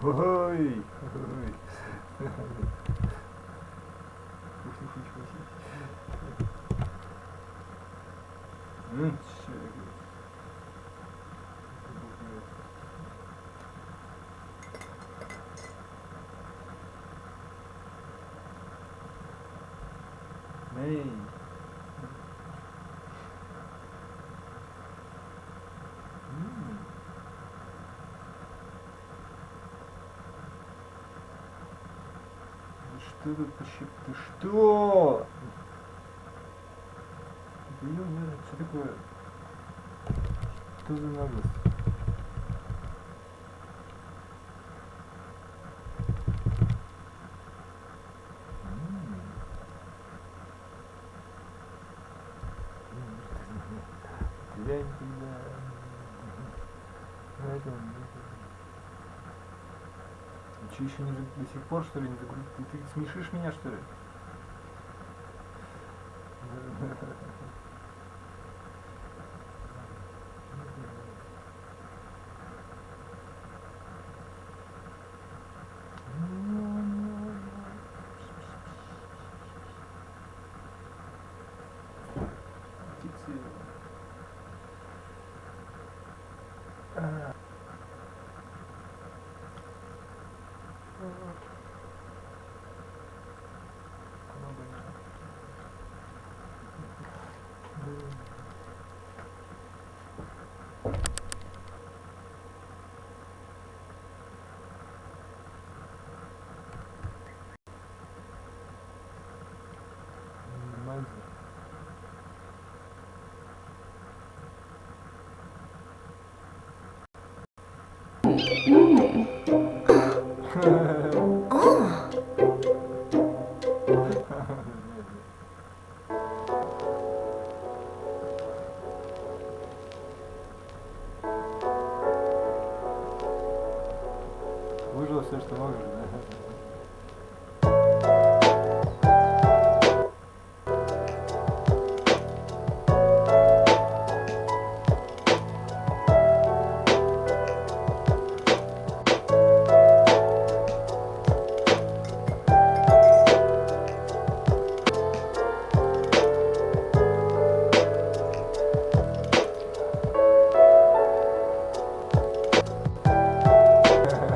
Ой, ой. Эй. Что тут почему? Ты что? Блин, что такое? Что за наглость? Я никогда... Че еще не до сих пор, что ли, не загрузил? Ты смешишь меня, что ли? Выжил все, что можешь, да?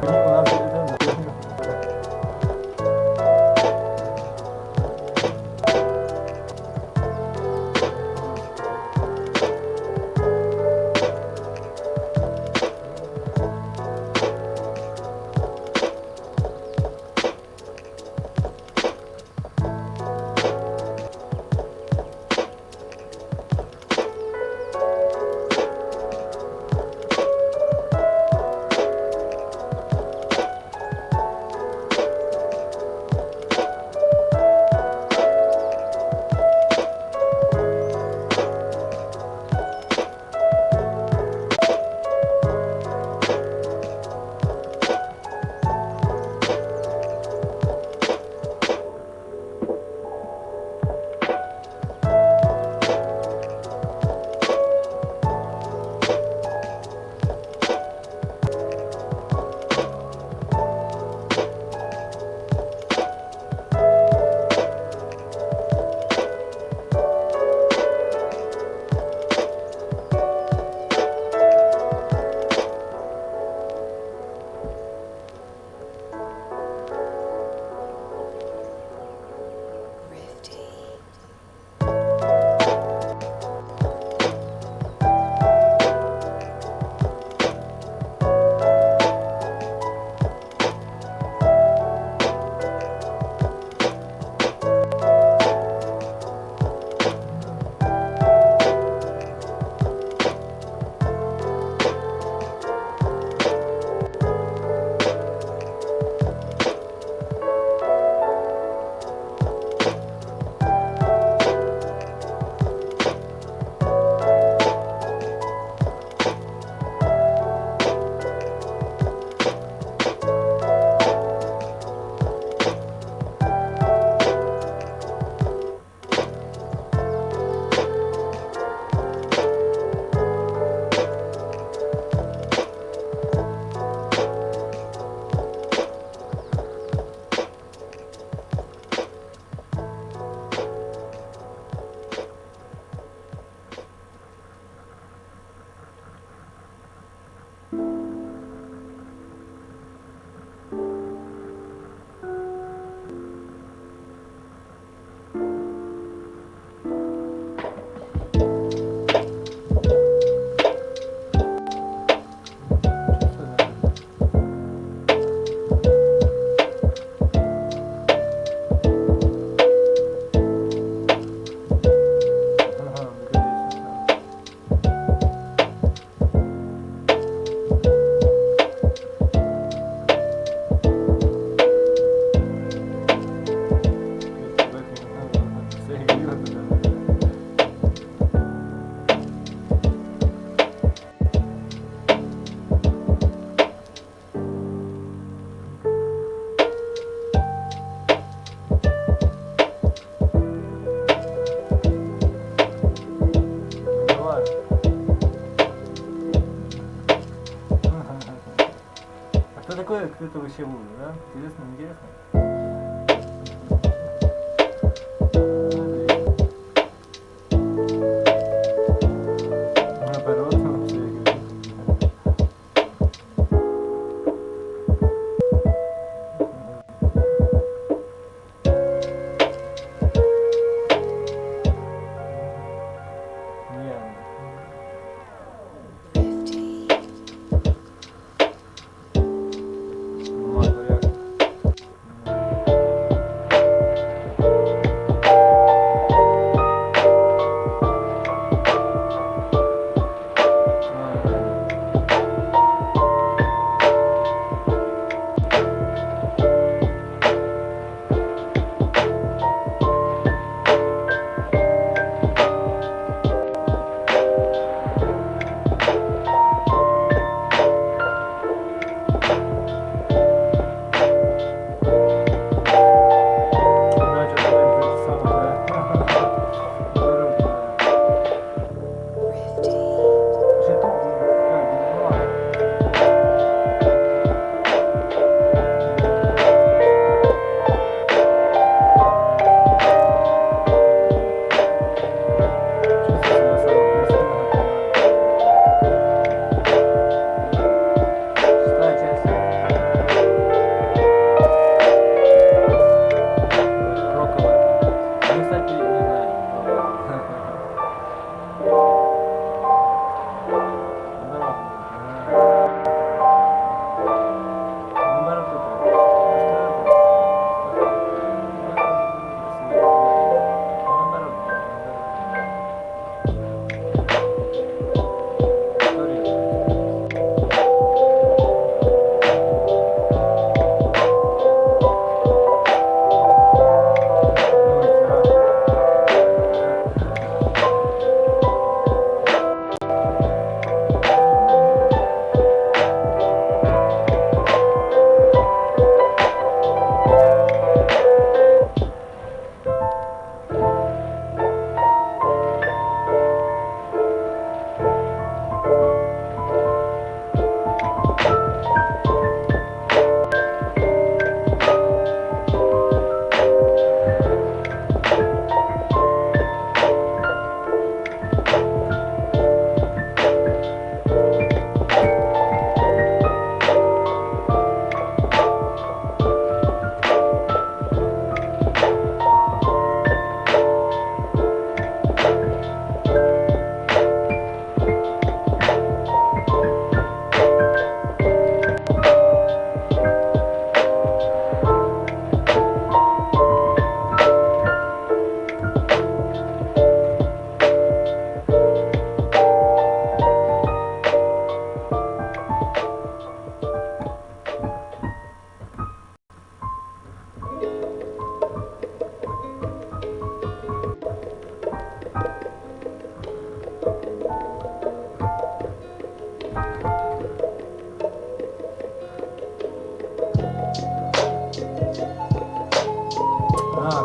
У нас Что такое кто-то вообще был, да? Интересно, интересно. Наоборот, вообще.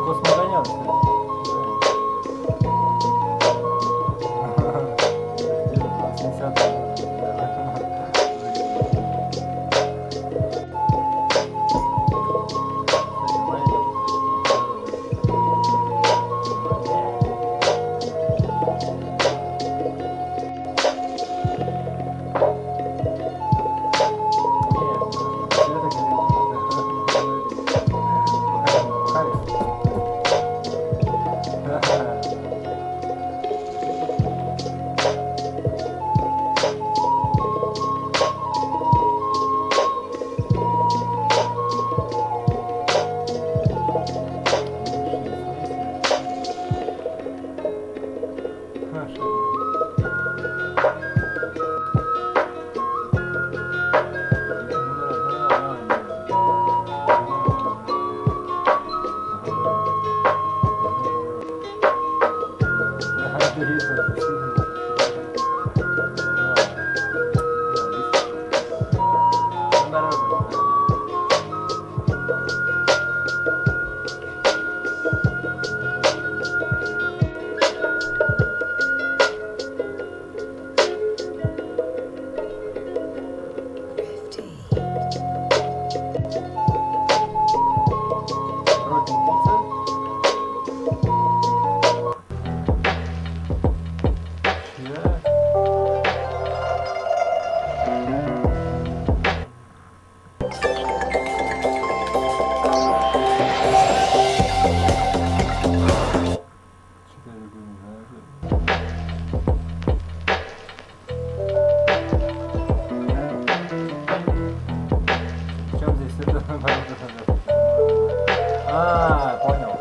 Космогонян, кстати. А, понял.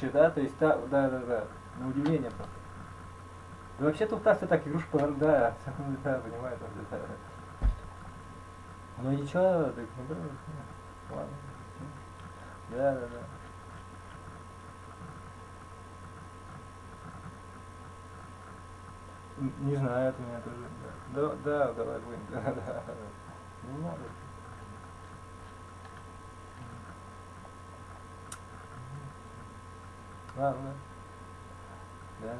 лучше, да, то есть, да, на удивление просто. Да вообще тухтасы так игрушка, да, да, понимаю, да. Ну ничего, так не было, ладно. Да. Не знаю, это меня тоже, да, давай будем, да. Не надо. Ладно, да.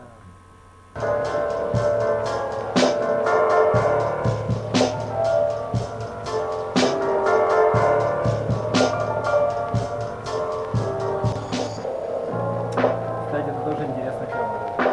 Кстати, это тоже интересная тема. Да.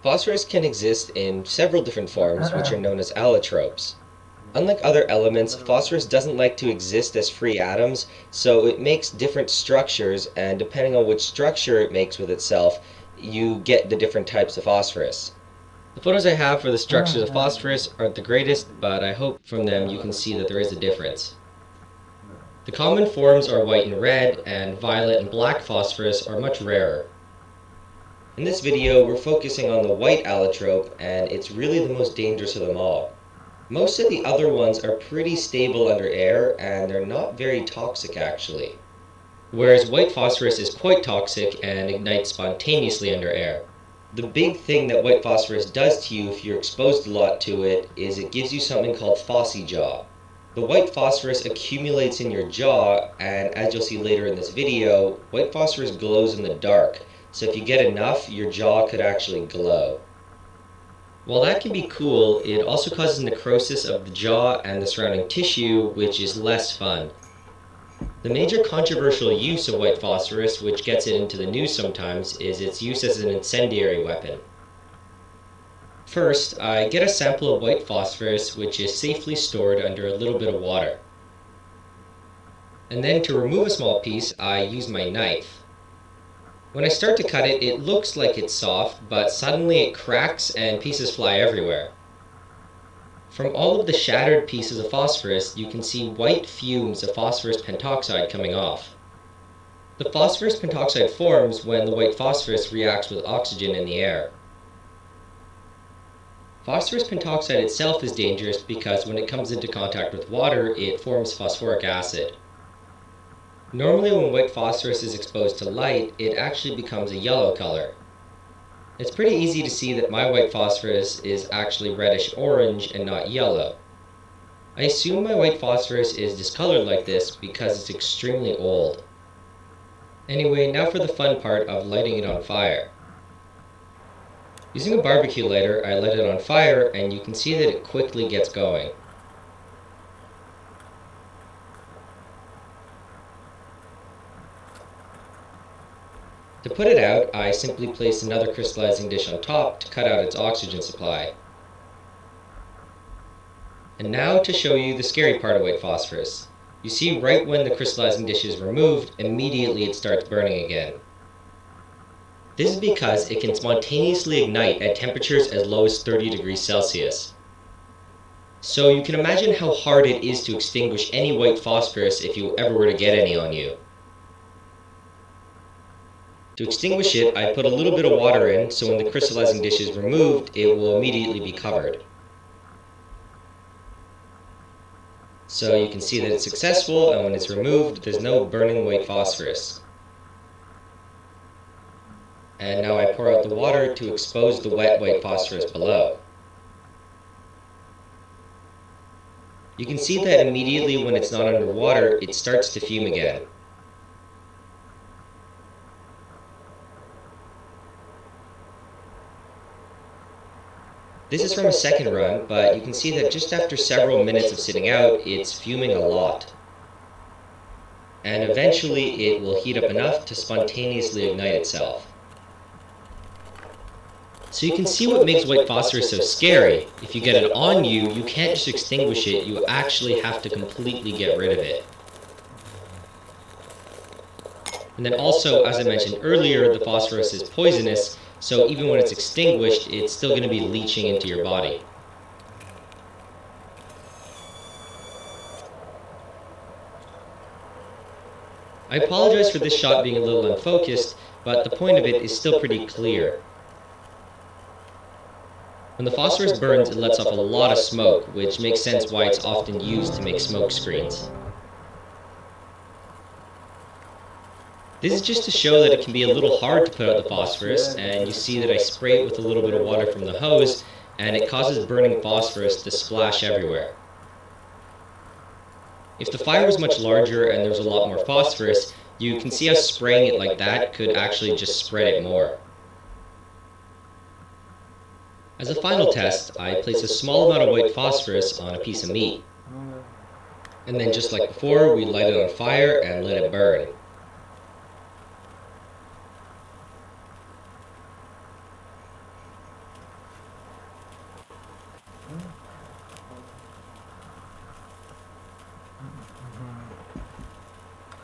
Phosphorus can exist in several different forms, which are known as allotropes. Unlike other elements, phosphorus doesn't like to exist as free atoms, so it makes different structures, and depending on which structure it makes with itself, you get the different types of phosphorus. The photos I have for the structures of phosphorus aren't the greatest, but I hope from them you can see that there is a difference. The common forms are white and red, and violet and black phosphorus are much rarer. In this video, we're focusing on the white allotrope, and it's really the most dangerous of them all. Most of the other ones are pretty stable under air, and they're not very toxic actually. Whereas white phosphorus is quite toxic and ignites spontaneously under air. The big thing that white phosphorus does to you if you're exposed a lot to it is it gives you something called phossy jaw. The white phosphorus accumulates in your jaw, and as you'll see later in this video, white phosphorus glows in the dark. So if you get enough, your jaw could actually glow. While that can be cool, it also causes necrosis of the jaw and the surrounding tissue, which is less fun. The major controversial use of white phosphorus, which gets it into the news sometimes, is its use as an incendiary weapon. First, I get a sample of white phosphorus, which is safely stored under a little bit of water. And then to remove a small piece, I use my knife. When I start to cut it, it looks like it's soft, but suddenly it cracks and pieces fly everywhere. From all of the shattered pieces of phosphorus, you can see white fumes of phosphorus pentoxide coming off. The phosphorus pentoxide forms when the white phosphorus reacts with oxygen in the air. Phosphorus pentoxide itself is dangerous because when it comes into contact with water, it forms phosphoric acid. Normally when white phosphorus is exposed to light, it actually becomes a yellow color. It's pretty easy to see that my white phosphorus is actually reddish-orange and not yellow. I assume my white phosphorus is discolored like this because it's extremely old. Anyway, now for the fun part of lighting it on fire. Using a barbecue lighter, I light it on fire and you can see that it quickly gets going. To put it out, I simply place another crystallizing dish on top to cut out its oxygen supply. And now to show you the scary part of white phosphorus. You see, right when the crystallizing dish is removed, immediately it starts burning again. This is because it can spontaneously ignite at temperatures as low as 30 degrees Celsius. So you can imagine how hard it is to extinguish any white phosphorus if you ever were to get any on you. To extinguish it, I put a little bit of water in, so when the crystallizing dish is removed, it will immediately be covered. So you can see that it's successful, and when it's removed, there's no burning white phosphorus. And now I pour out the water to expose the wet white phosphorus below. You can see that immediately when it's not underwater, it starts to fume again. This is from a second run, but you can see that just after several minutes of sitting out, it's fuming a lot. And eventually it will heat up enough to spontaneously ignite itself. So you can see what makes white phosphorus so scary. If you get it on you, you can't just extinguish it, you actually have to completely get rid of it. And then also, as I mentioned earlier, the phosphorus is poisonous, so even when it's extinguished, it's still going to be leaching into your body. I apologize for this shot being a little unfocused, but the point of it is still pretty clear. When the phosphorus burns, it lets off a lot of smoke, which makes sense why it's often used to make smoke screens. This is just to show that it can be a little hard to put out the phosphorus, and you see that I spray it with a little bit of water from the hose, and it causes burning phosphorus to splash everywhere. If the fire was much larger and there was a lot more phosphorus, you can see how spraying it like that could actually just spread it more. As a final test, I place a small amount of white phosphorus on a piece of meat. And then just like before, we light it on fire and let it burn.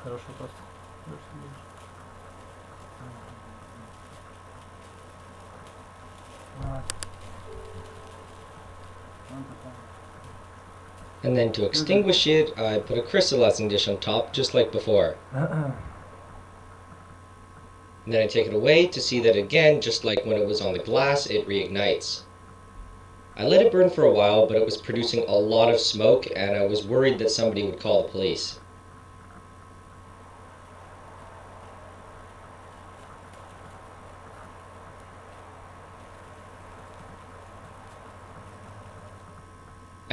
Хорошо просто. And then to extinguish it, I put a crystallizing dish on top, just like before. And then I take it away to see that again, just like when it was on the glass, it reignites. I let it burn for a while, but it was producing a lot of smoke, and I was worried that somebody would call the police.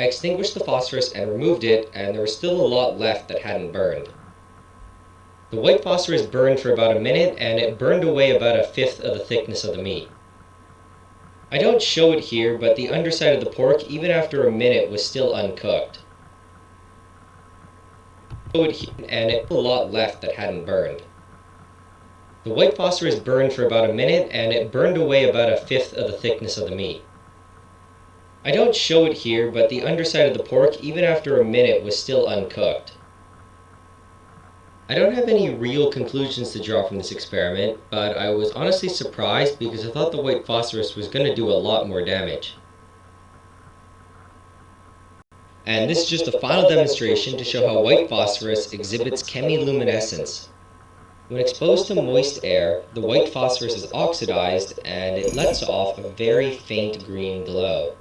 I extinguished the phosphorus and removed it, and there was still a lot left that hadn't burned. The white phosphorus burned for about a minute, and it burned away about a fifth of the thickness of the meat. I don't show it here, but the underside of the pork, even after a minute, was still uncooked. And it was a lot left that hadn't burned. The white phosphorus burned for about a minute, and it burned away about a fifth of the thickness of the meat. I don't show it here, but the underside of the pork, even after a minute, was still uncooked. I don't have any real conclusions to draw from this experiment, but I was honestly surprised because I thought the white phosphorus was going to do a lot more damage. And this is just a final demonstration to show how white phosphorus exhibits chemiluminescence. When exposed to moist air, the white phosphorus is oxidized and it lets off a very faint green glow.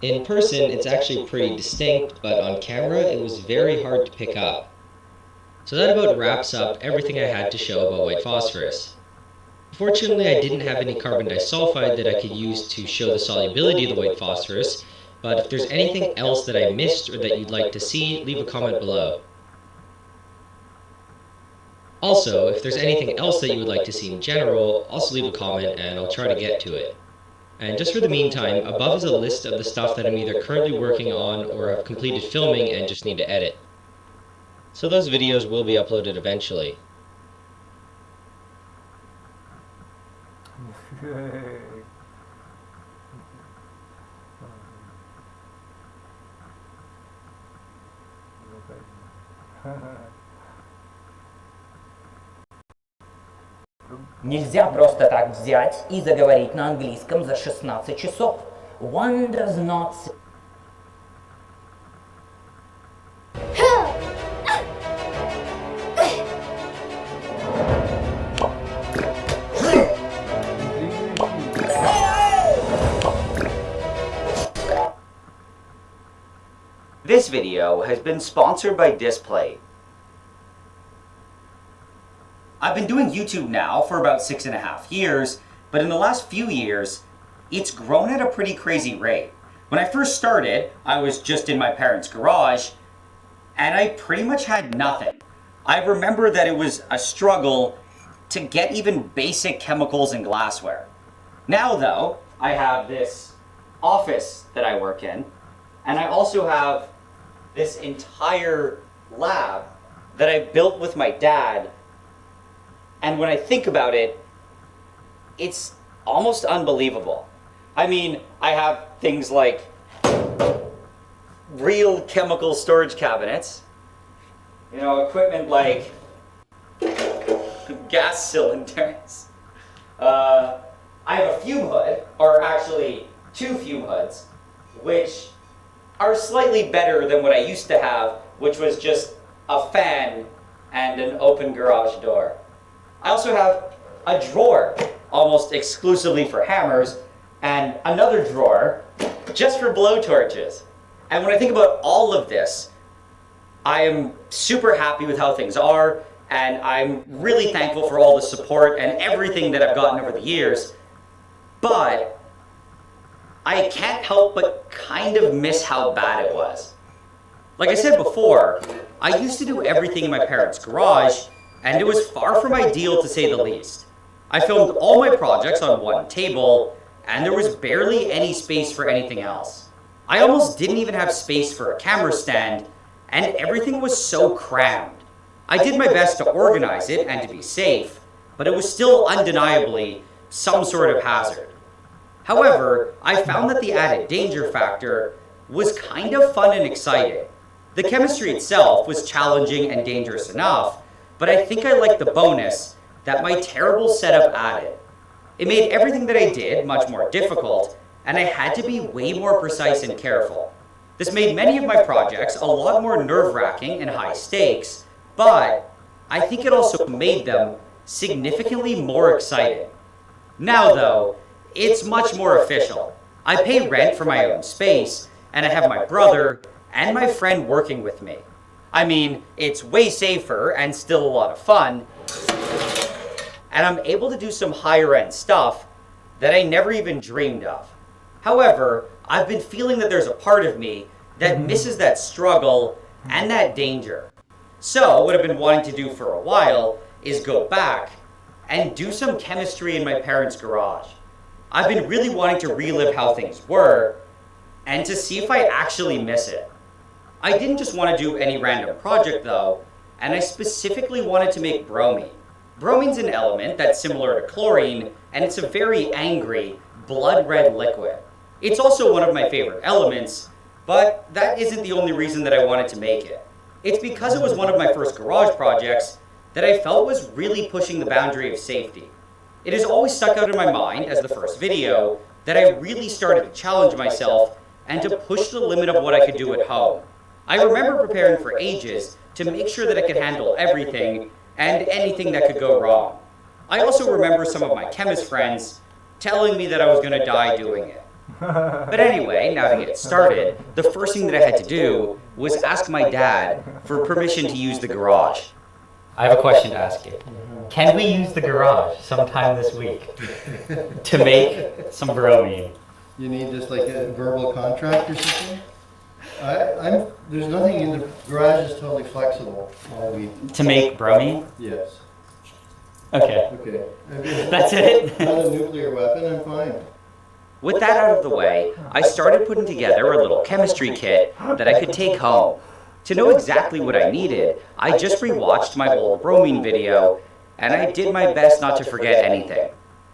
In person, it's actually pretty distinct, but on camera, it was very hard to pick up. So that about wraps up everything I had to show about white phosphorus. Fortunately, I didn't have any carbon disulfide that I could use to show the solubility of the white phosphorus, but if there's anything else that I missed or that you'd like to see, leave a comment below. Also, if there's anything else that you would like to see in general, also leave a comment and I'll try to get to it. And just for the meantime, above is a list of the stuff that I'm either currently working on or have completed filming and just need to edit. So those videos will be uploaded eventually. Нельзя просто так взять и заговорить на английском за 16 часов. One does not... This video has been sponsored by Display. I've been doing YouTube now for about 6.5 years, but in the last few years, it's grown at a pretty crazy rate. When I first started, I was just in my parents' garage, and I pretty much had nothing. I remember that it was a struggle to get even basic chemicals and glassware. Now though, I have this office that I work in, and I also have this entire lab that I built with my dad. And when I think about it, it's almost unbelievable. I mean, I have things like real chemical storage cabinets, you know, equipment like gas cylinders. I have a fume hood, or actually 2 fume hoods, which are slightly better than what I used to have, which was just a fan and an open garage door. I also have a drawer almost exclusively for hammers and another drawer just for blowtorches. And when I think about all of this, I am super happy with how things are, and I'm really thankful for all the support and everything that I've gotten over the years. But I can't help but kind of miss how bad it was. Like I said before, I used to do everything in my parents' garage, and it was far from ideal to say the least. I filmed all my projects on one table, and there was barely any space for anything else. I almost didn't even have space for a camera stand, and everything was so crammed. I did my best to organize it and to be safe, but it was still undeniably some sort of hazard. However, I found that the added danger factor was kind of fun and exciting. The chemistry itself was challenging and dangerous enough, but I think I liked the bonus that my terrible setup added. It made everything that I did much more difficult, and I had to be way more precise and careful. This made many of my projects a lot more nerve-wracking and high stakes, but I think it also made them significantly more exciting. Now though, it's much more official. I pay rent for my own space, and I have my brother and my friend working with me. I mean, it's way safer and still a lot of fun, and I'm able to do some higher end stuff that I never even dreamed of. However, I've been feeling that there's a part of me that misses that struggle and that danger. So, what I've been wanting to do for a while is go back and do some chemistry in my parents' garage. I've been really wanting to relive how things were and to see if I actually miss it. I didn't just want to do any random project though, and I specifically wanted to make bromine. Bromine's an element that's similar to chlorine, and it's a very angry, blood red liquid. It's also one of my favorite elements, but that isn't the only reason that I wanted to make it. It's because it was one of my first garage projects that I felt was really pushing the boundary of safety. It has always stuck out in my mind as the first video that I really started to challenge myself and to push the limit of what I could do at home. I remember preparing for ages to make sure that I could handle everything and anything that could go wrong. I also remember some of my chemist friends telling me that I was going to die doing it. But anyway, now to get started, the first thing that I had to do was ask my dad for permission to use the garage. I have a question to ask you. Can we use the garage sometime this week to make some bromine? You need just like a verbal contract or something? There's nothing in the garage is totally flexible. To make bromine? Yes. Okay. Okay. That's it? Not a nuclear weapon, I'm fine. With that out of the way, I started putting together a little chemistry kit that I could take home. To know exactly what I needed, I just rewatched my old bromine video, and I did my best not to forget anything.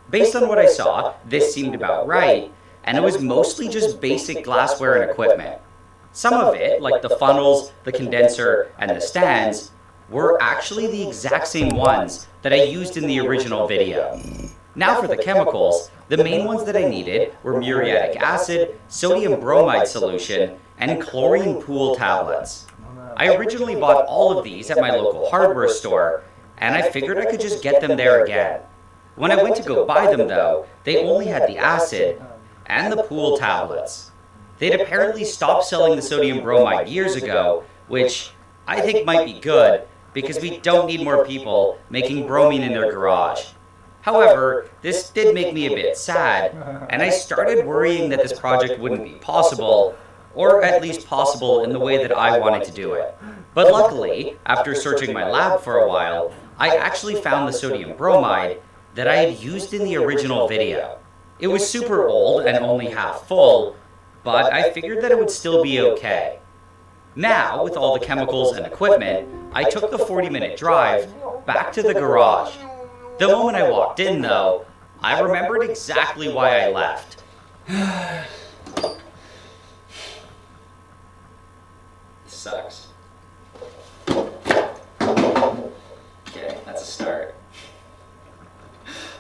Based on what I saw, this seemed about right, and it was mostly just basic glassware and equipment. Some of it, like the funnels, the condenser, and the stands, were actually the exact same ones that I used in the original video. Now for the chemicals, the main ones that I needed were muriatic acid, sodium bromide solution, and chlorine pool tablets. I originally bought all of these at my local hardware store, and I figured I could just get them there again. When I went to go buy them though, they only had the acid and the pool tablets. They'd apparently stopped selling the sodium bromide years ago, which I think might be good because we don't need more people making bromine in their garage. However, this did make me a bit sad, and I started worrying that this project wouldn't be possible, or at least possible in the way that I wanted to do it. But luckily, after searching my lab for a while, I actually found the sodium bromide that I had used in the original video. It was super old and only half full, but I figured that it would still be okay. Now, with all the chemicals and equipment, I took the 40-minute drive back to the garage. The moment I walked in, though, I remembered exactly why I left. Sucks. Okay, that's a start.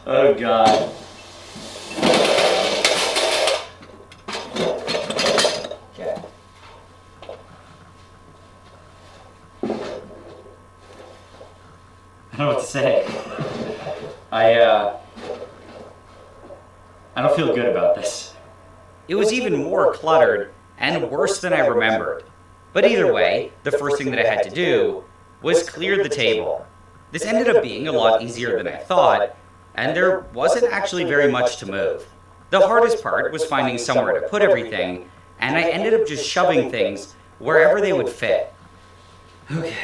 Oh god. Okay. I don't know what to say. I don't feel good about this. It was even more cluttered and worse than I remembered. But either way, the first thing that I had to do was clear the table. This ended up being a lot easier than I thought, and there wasn't actually very much to move. The hardest part was finding somewhere to put everything, and I ended up just shoving things wherever they would fit. Okay.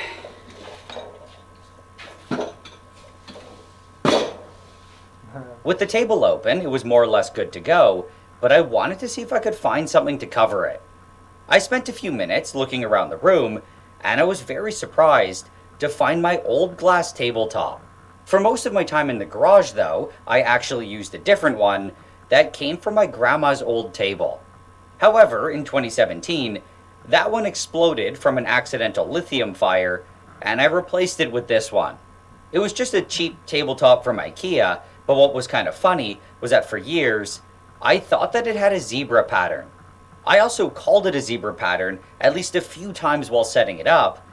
With the table open, it was more or less good to go, but I wanted to see if I could find something to cover it. I spent a few minutes looking around the room, and I was very surprised to find my old glass tabletop. For most of my time in the garage, though, I actually used a different one that came from my grandma's old table. However, in 2017, that one exploded from an accidental lithium fire, and I replaced it with this one. It was just a cheap tabletop from IKEA, but what was kind of funny was that for years, I thought that it had a zebra pattern. I also called it a zebra pattern at least a few times while setting it up,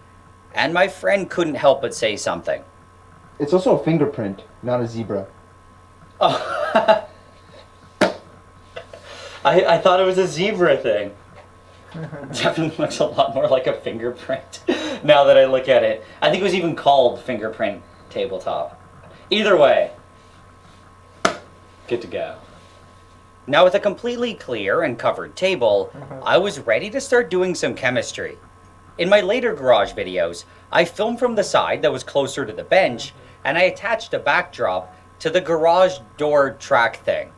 and my friend couldn't help but say something. It's also a fingerprint, not a zebra. Oh. I thought it was a zebra thing. Definitely looks a lot more like a fingerprint now that I look at it. I think it was even called fingerprint tabletop. Either way, good to go. Now with a completely clear and covered table, I was ready to start doing some chemistry. In my later garage videos, I filmed from the side that was closer to the bench, and I attached a backdrop to the garage door track thing.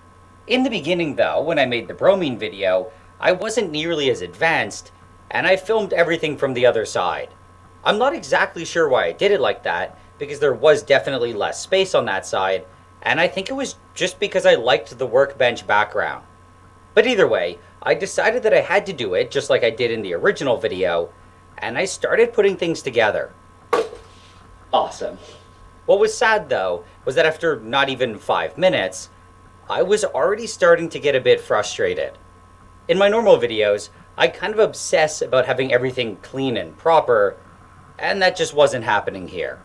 In the beginning though, when I made the bromine video, I wasn't nearly as advanced, and I filmed everything from the other side. I'm not exactly sure why I did it like that, because there was definitely less space on that side, and I think it was just because I liked the workbench background. But either way, I decided that I had to do it just like I did in the original video, and I started putting things together. Awesome. What was sad though, was that after not even 5 minutes, I was already starting to get a bit frustrated. In my normal videos, I kind of obsess about having everything clean and proper, and that just wasn't happening here.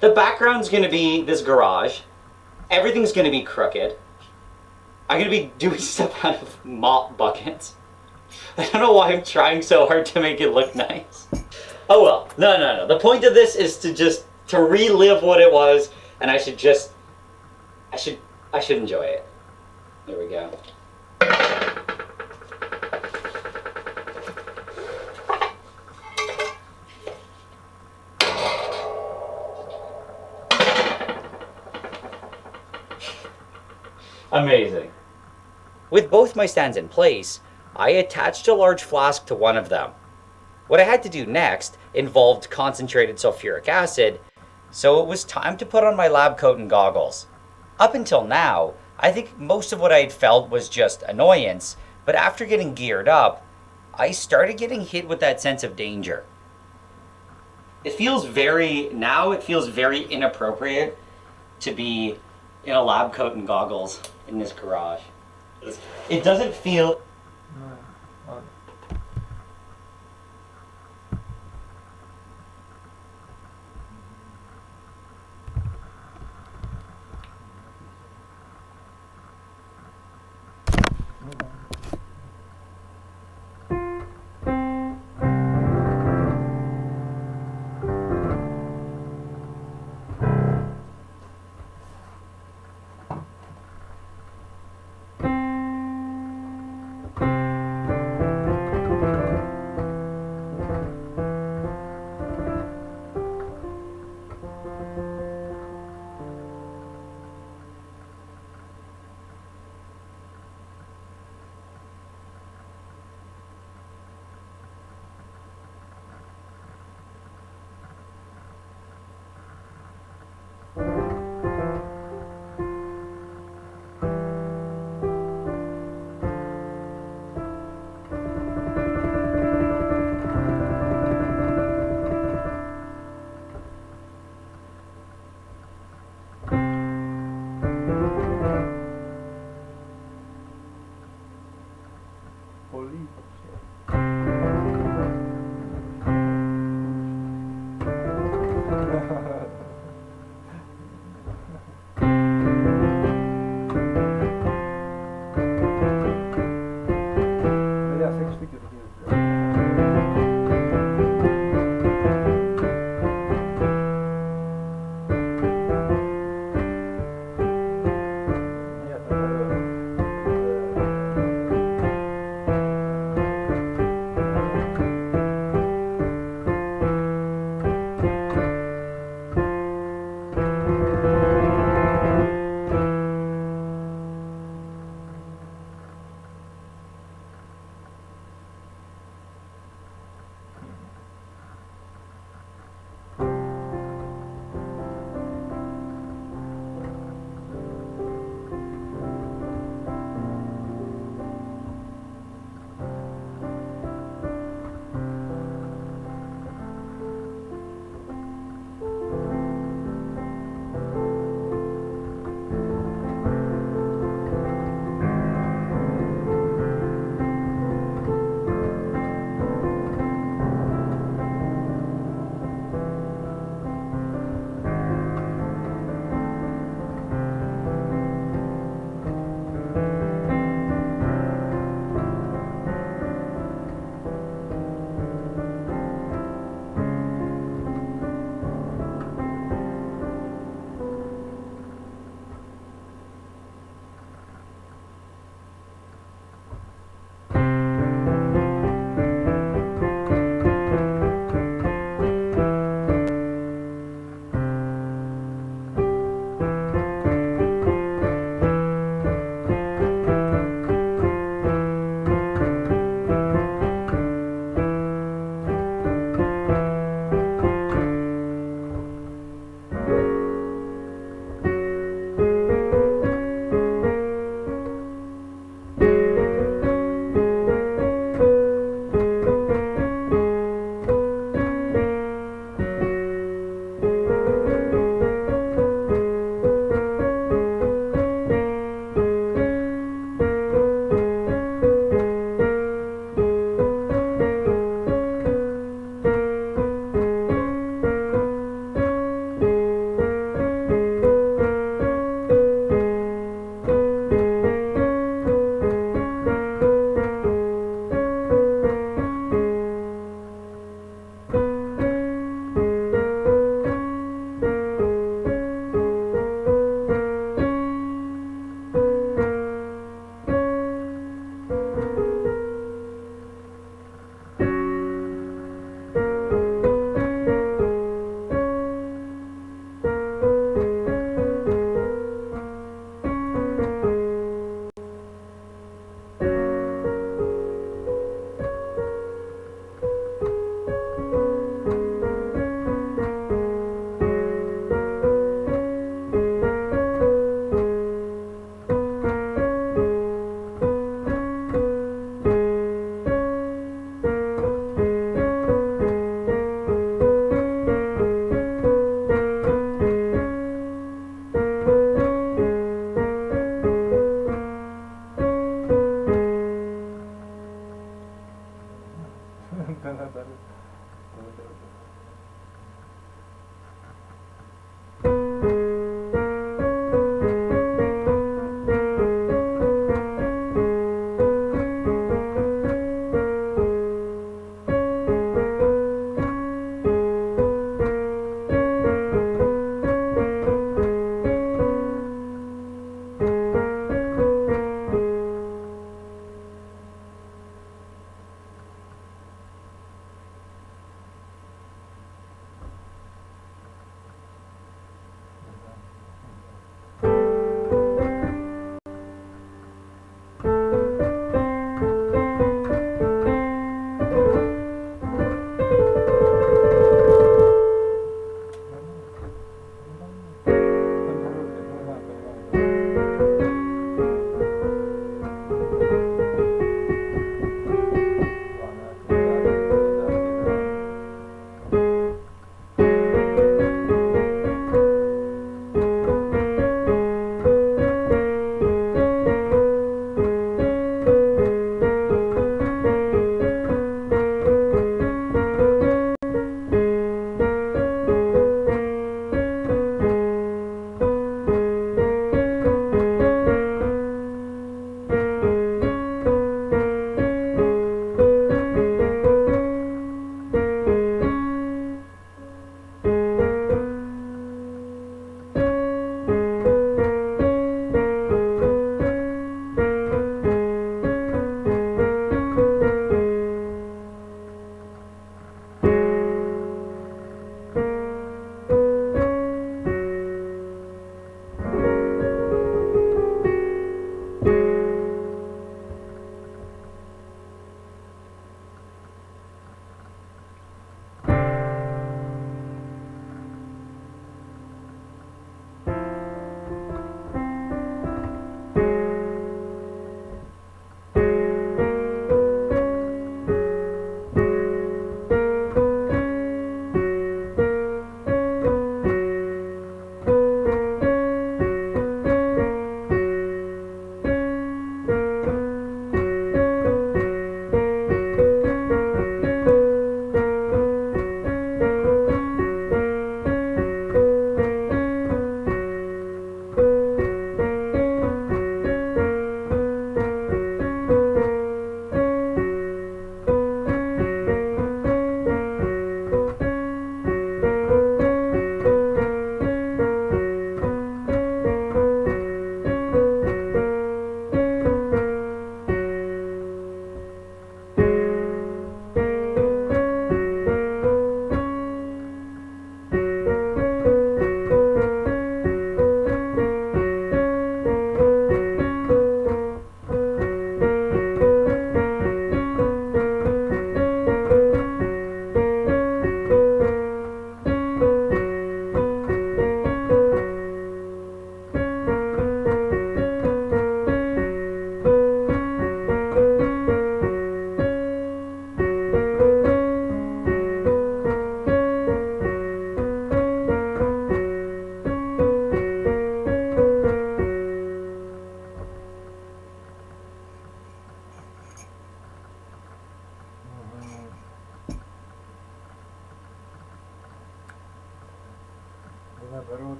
The background's gonna be this garage. Everything's gonna be crooked. I'm gonna be doing stuff out of mop buckets. I don't know why I'm trying so hard to make it look nice. Oh well, no. The point of this is to relive what it was, and I should enjoy it. There we go. Amazing. With both my stands in place, I attached a large flask to one of them. What I had to do next involved concentrated sulfuric acid, so it was time to put on my lab coat and goggles. Up until now, I think most of what I had felt was just annoyance, but after getting geared up, I started getting hit with that sense of danger. It feels very inappropriate to be in a lab coat and goggles in this garage. It doesn't feel... No. Oh.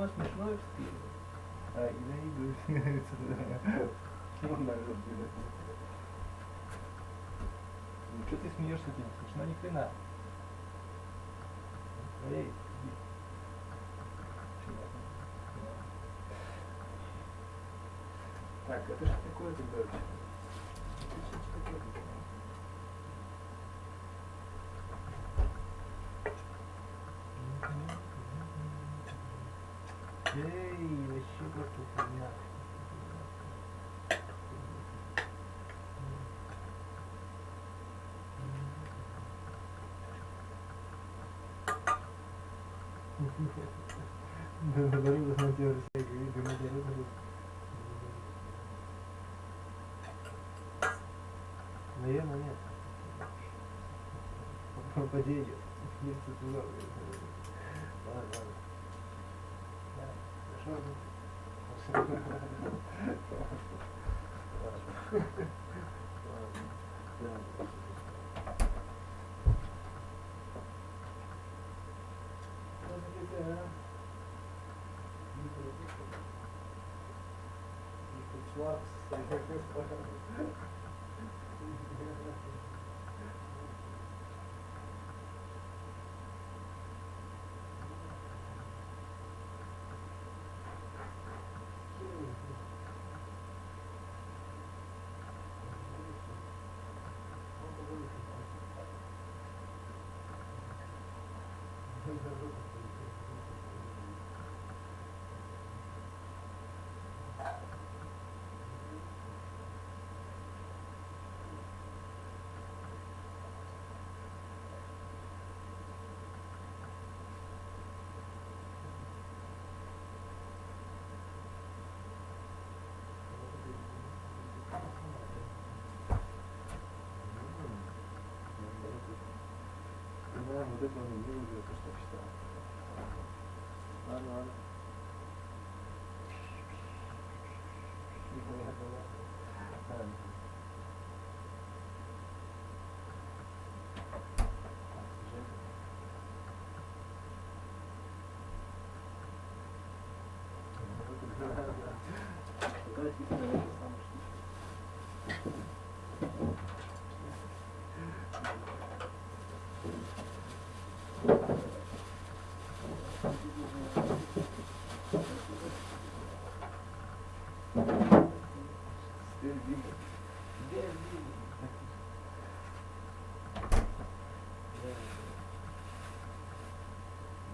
смешно и вспомнил. А, и найду. Ну что ты смеешься, тебе не смешно ни хрена. Эй, иди. Так, это что такое тогда вообще? Это что такое? Эй, вообще просто фигня. Наверное, нет. Падение. Нет, туда. Ладно. Хорошо. Да, вот это он не любит, то, что читал. Ладно, ладно. Непонятно, да. Ладно.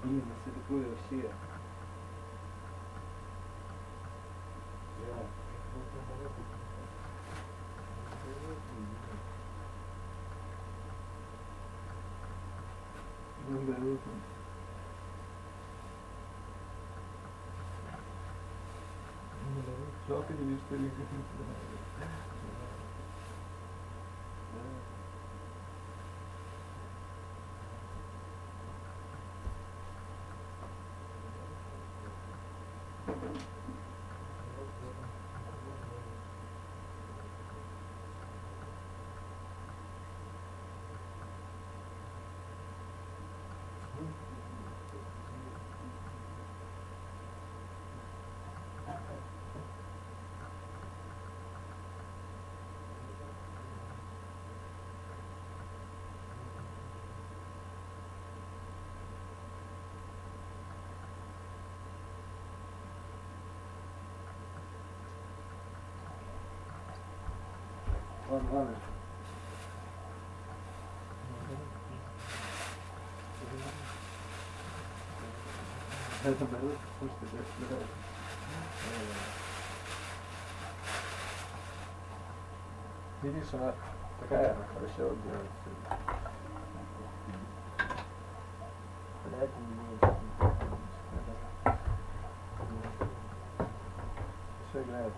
Блин, ну все такое вообще. Ну да, вот он. Ну да, жалко тебе, что ли? Ладно, ладно. Это дорога, слушайте, это дорога. Видишь, она такая, короче, вот делается. Блядь, не все играет,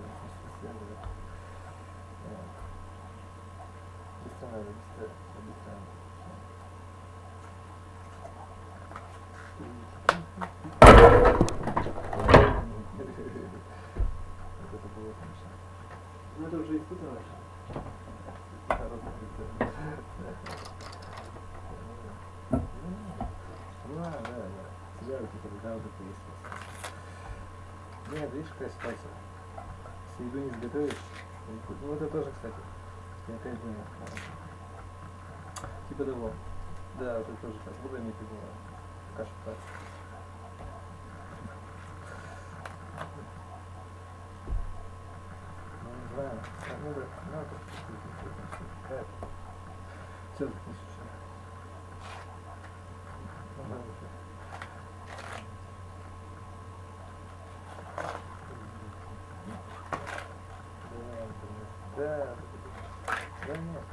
быстро надо, быстро. Вот это было смешно. Ну это уже испытано. Да. Тебя вот это есть. Нет, видишь, какая ситуация? Если еду не сготовишь, ну это тоже, кстати, я опять думаю. Типа того. Да, вот это тоже так. Буду иметь в виду. Пока что так. Ну, не знаю. Ну, да, ну, это все так не слушай. Ну, ладно, всё. Да, да, нет.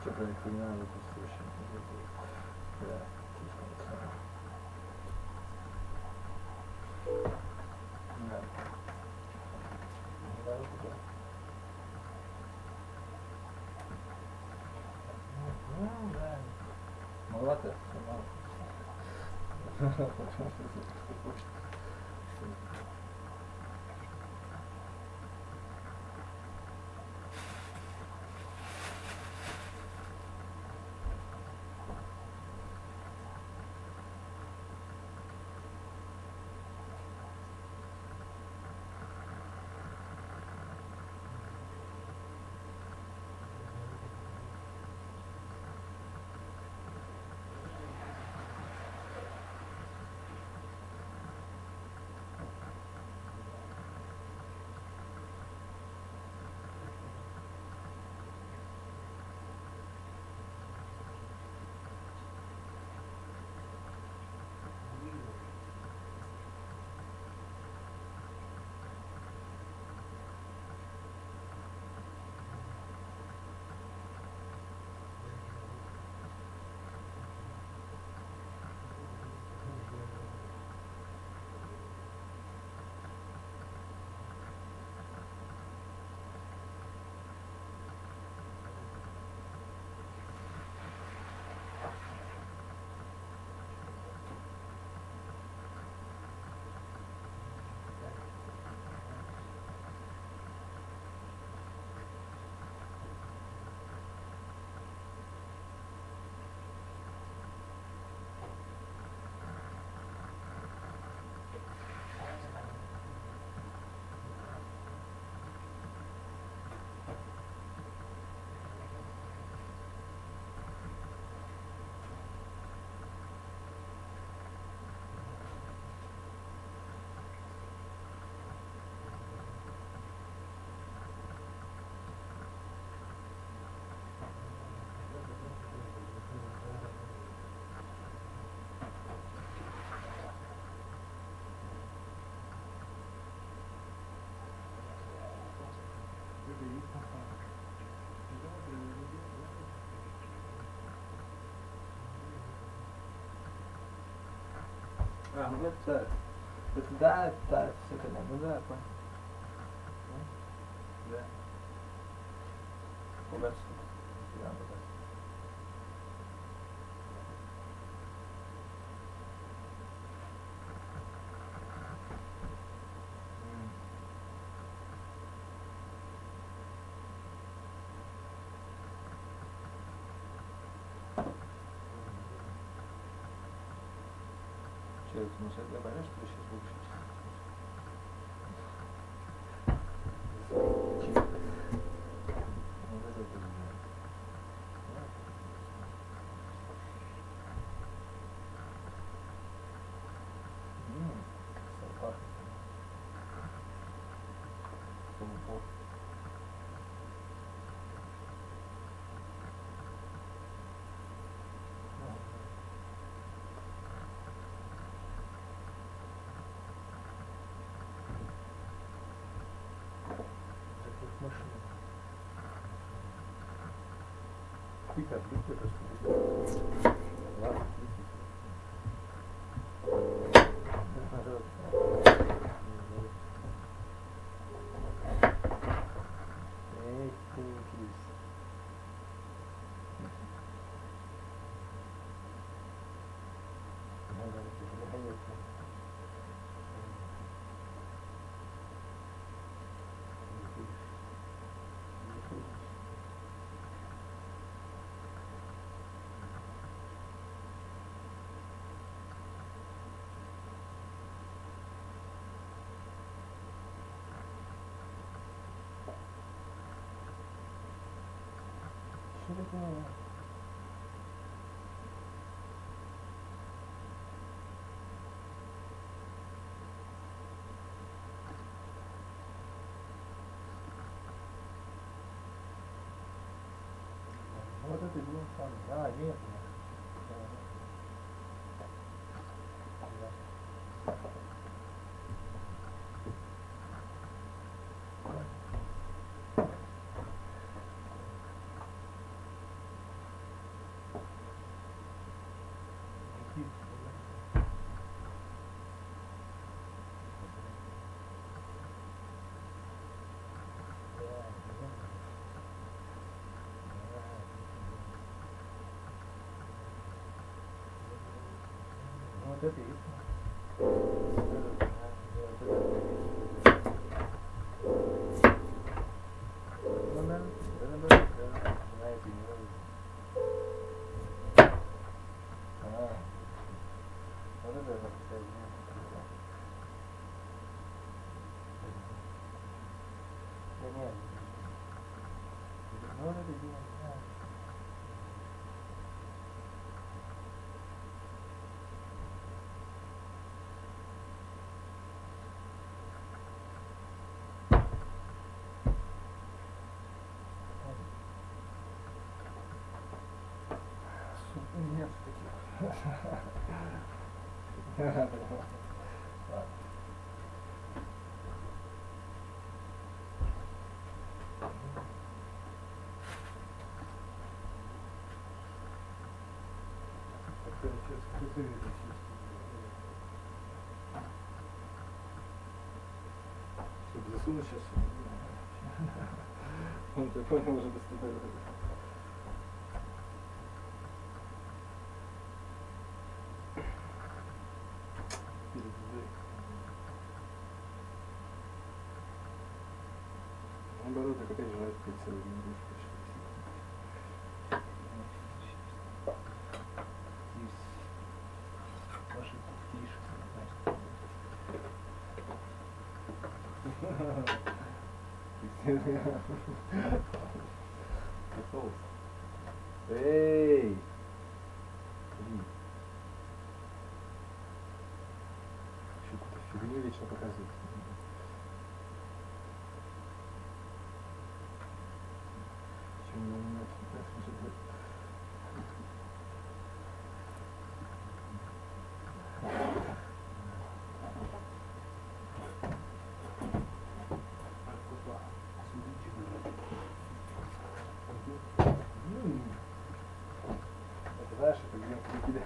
Что-то я хуйня выпустил. Да, да. Ну, да. Маловато, мало. А, ну это да, да, все это, ну да, понял. Да. best. Yeah, the best. Че, это, ну, я понятно, что ты сейчас будешь. Вот это вот. Собака. Футбол. Машина. Пикап, просто. Ладно. Эй, ты кис. Надо это. Что такое? Вот это дело сам. А, нет. Вот это и есть. Нет таких. Засуну сейчас. Он такой уже доступает. Наоборот, так опять желает пить целый день. Эй! Еще какую-то фигню вечно показывает. Чем не занимается? Это знаешь, это где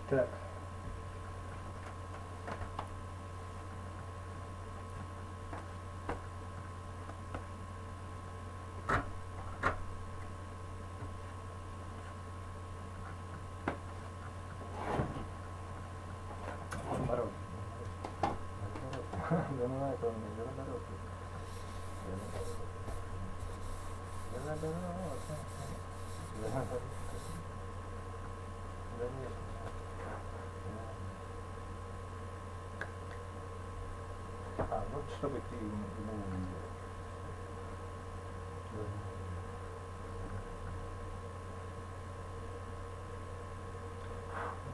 Так. Наоборот. Да ну на это он не наоборот. Да наоборот. Да наоборот. Да нет. А, вот чтобы ты ему увидел.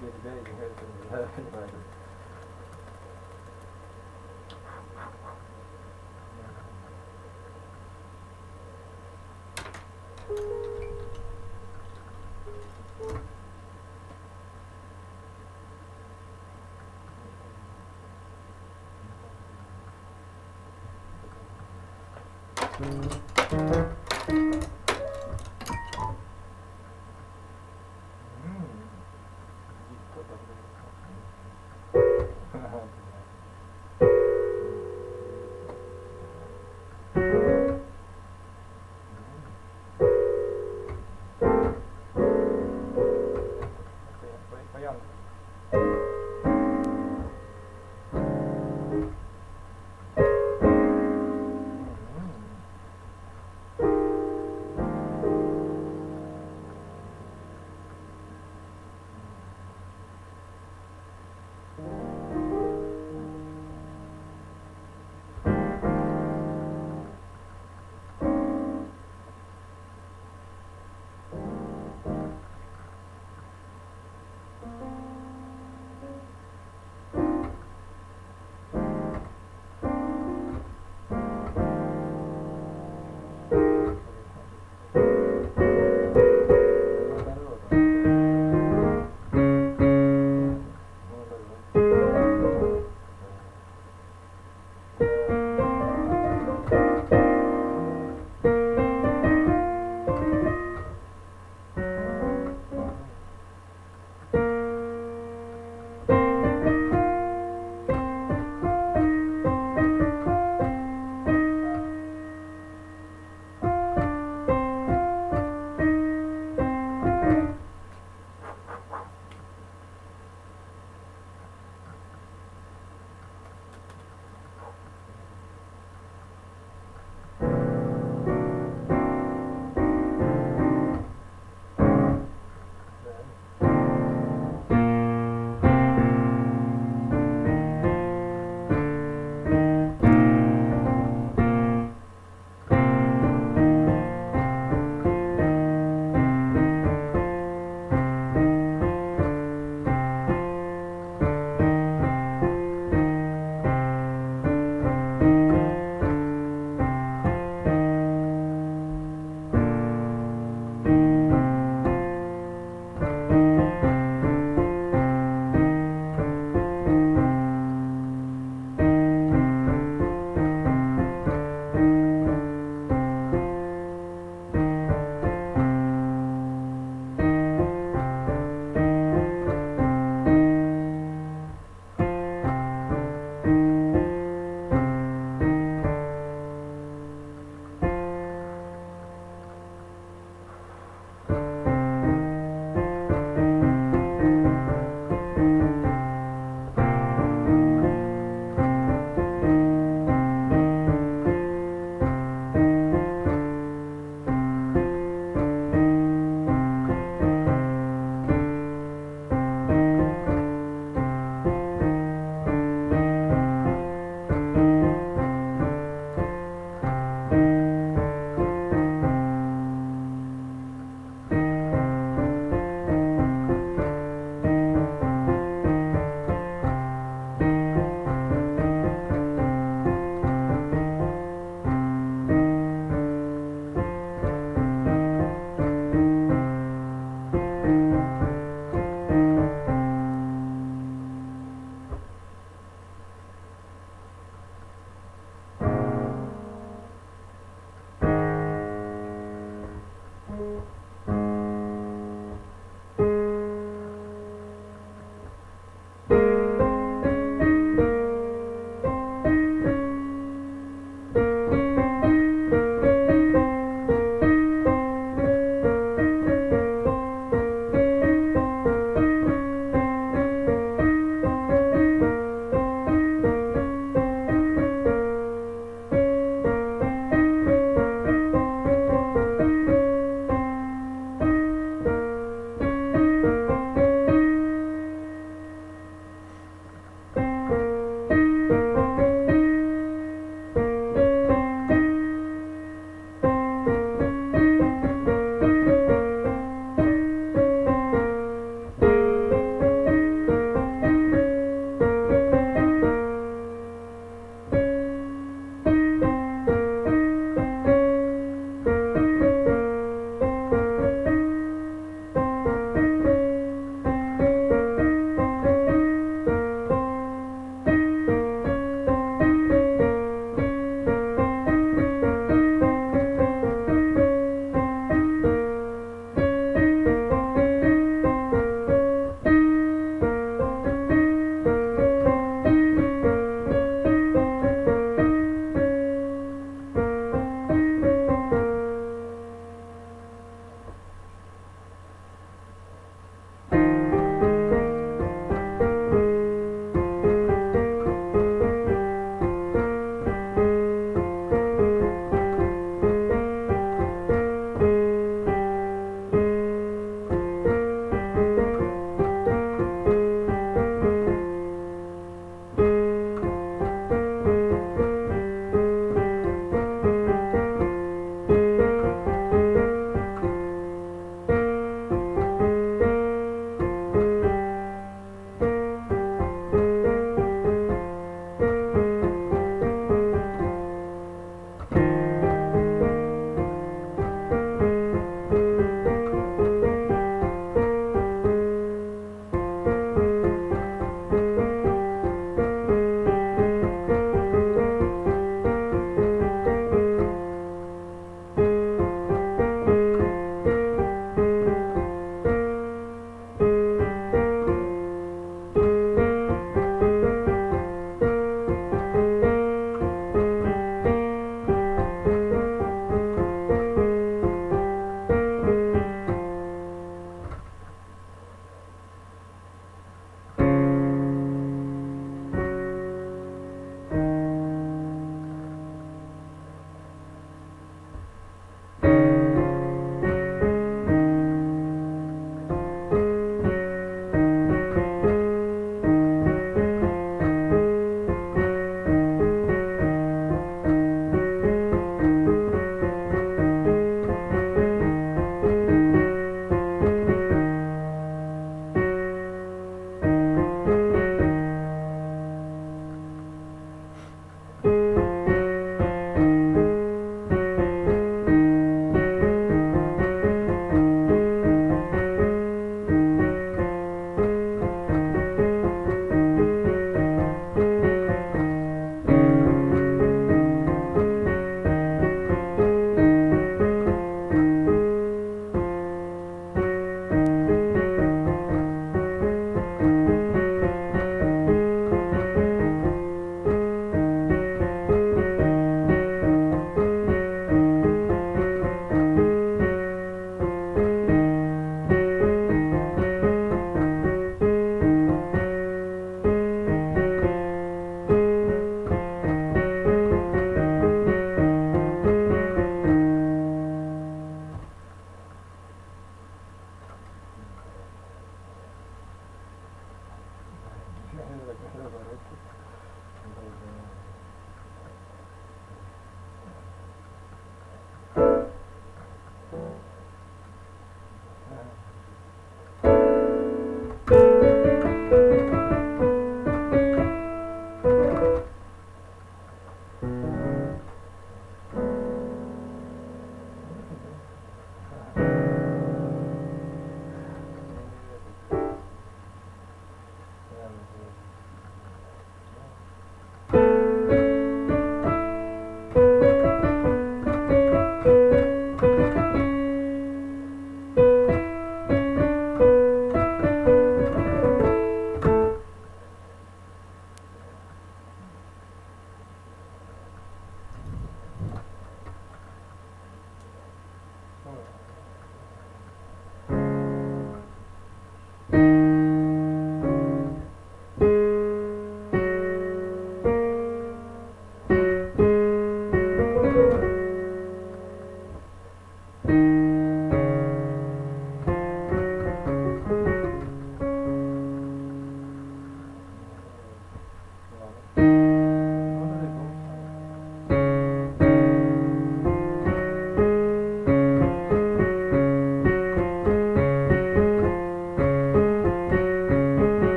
Для тебя это не понимаю.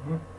Hmm.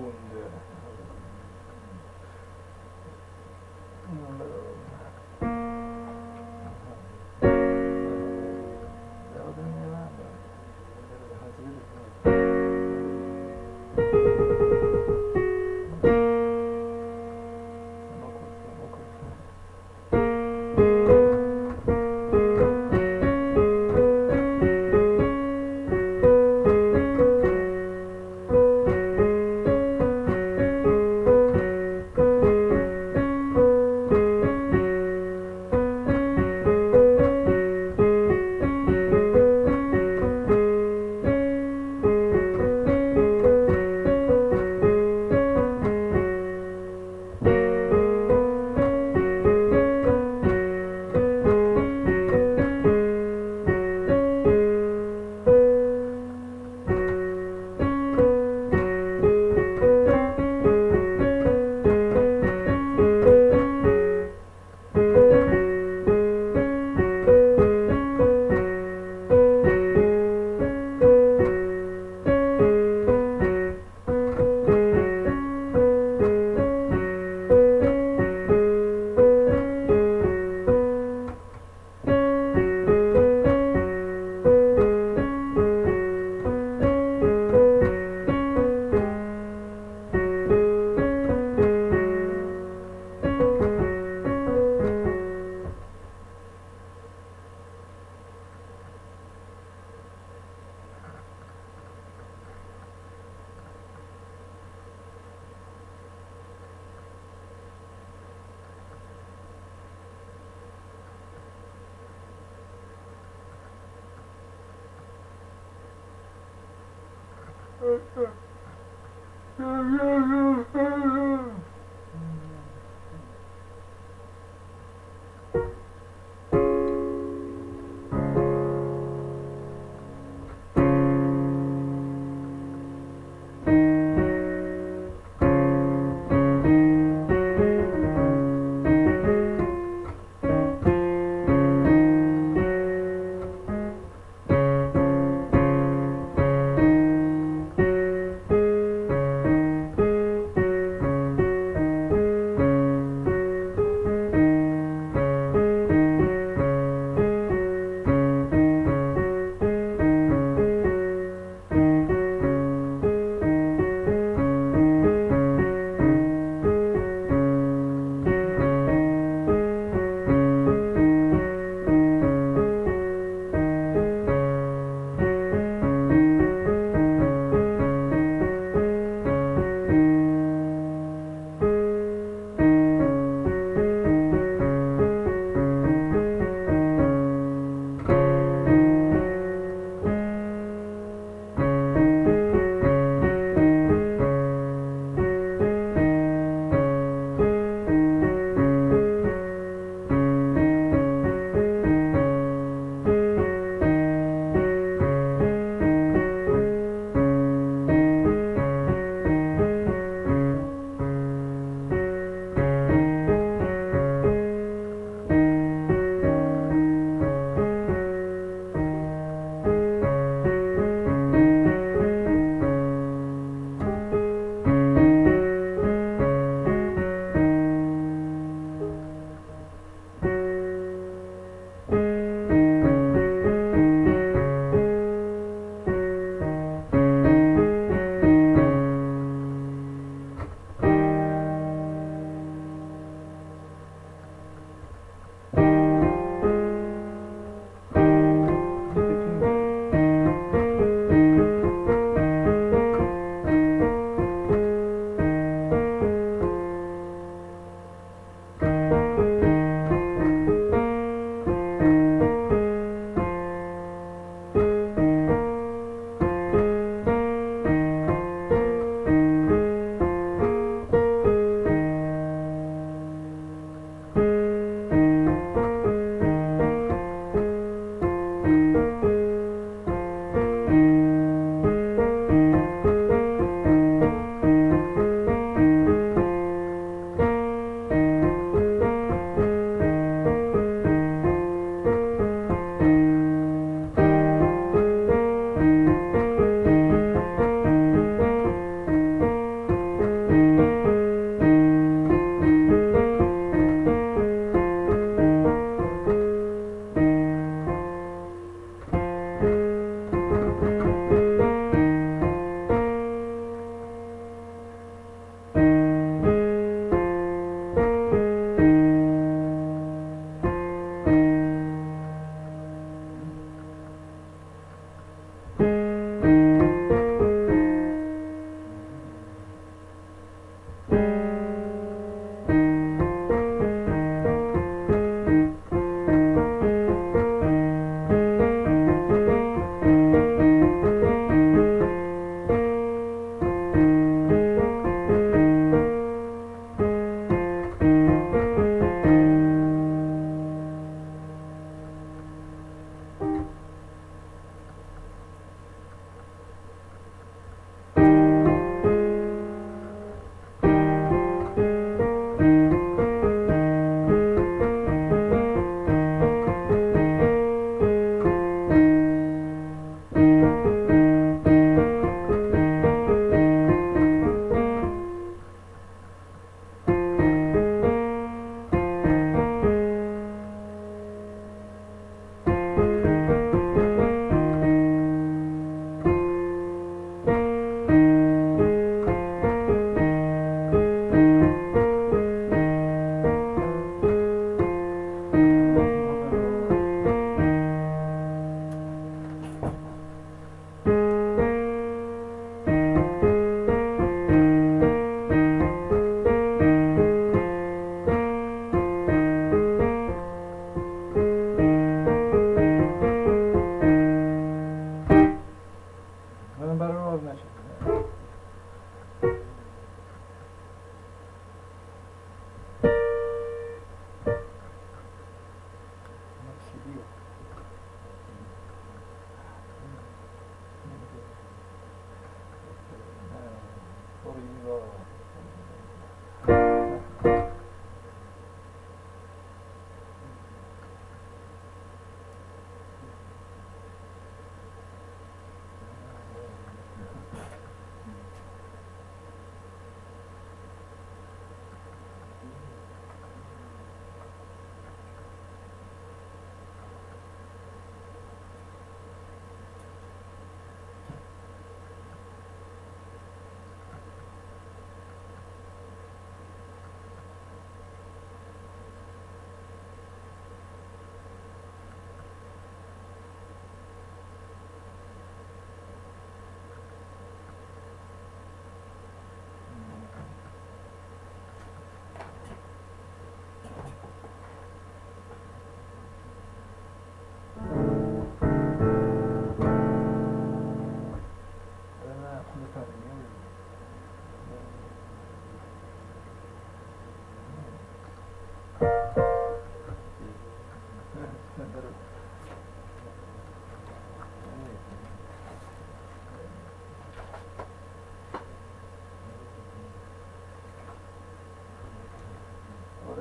Grund.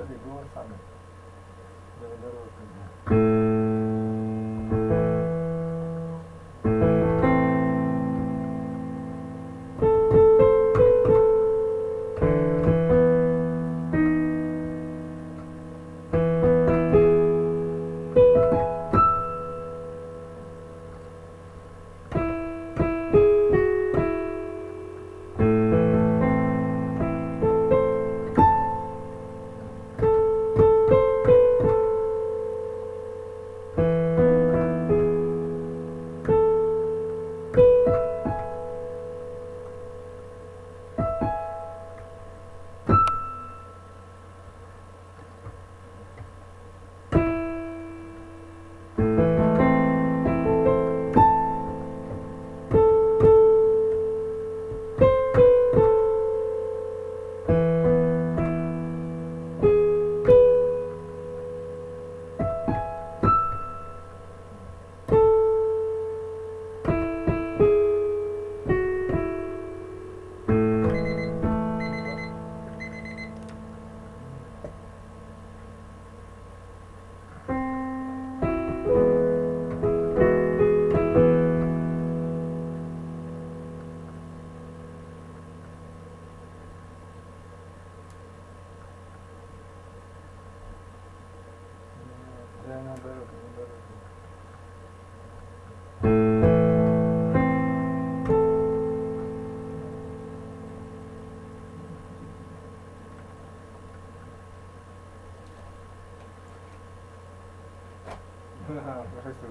Подожди, было самое. Давай дорогу. Да, наоборот, наоборот. Ага, хорошо,